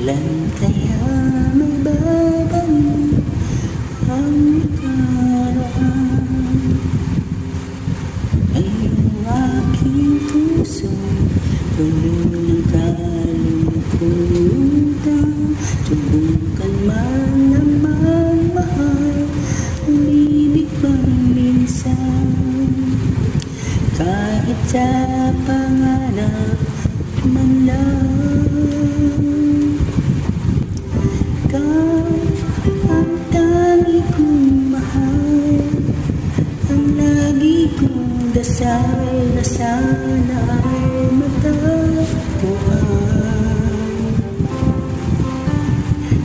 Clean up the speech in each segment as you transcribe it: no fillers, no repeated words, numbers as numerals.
Kailan kaya mababago ang nakaraan? Ay yung aking puso puno ng kalungkutan. Subukan man naman mahal, umibig bang minsan? Kahit sa pangarap man lang, ikaw ang tangi kong mahal. Ang lagi kong dasal na sana ay matagpuan.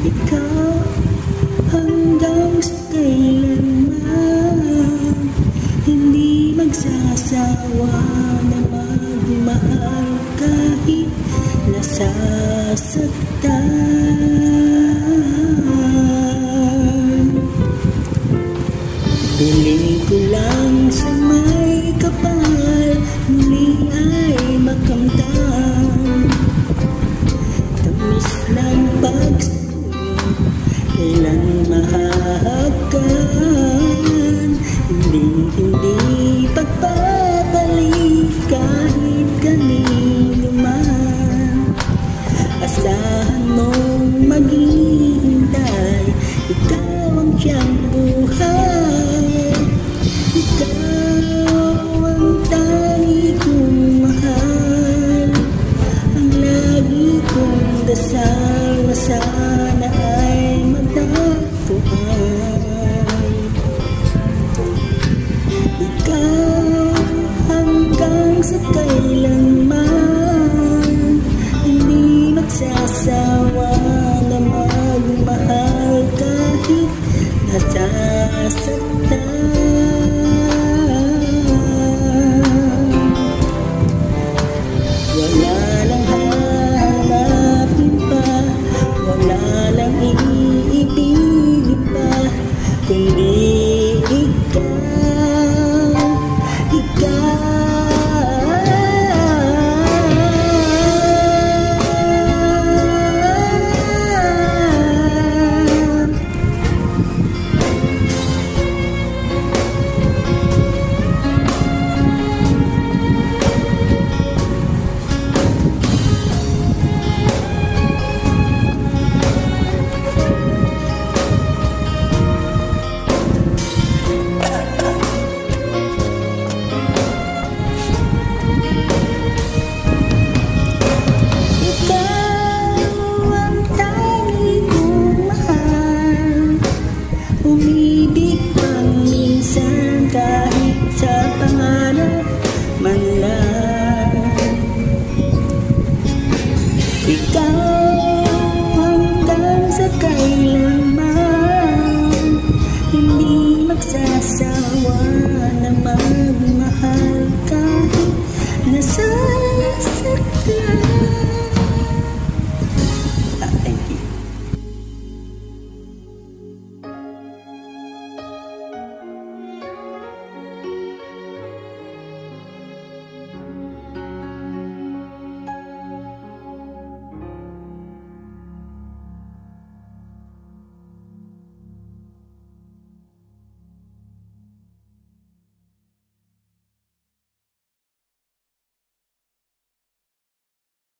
Ikaw hanggang sa kailanman, hindi magsasawa na magmahal kahit nasasaktan.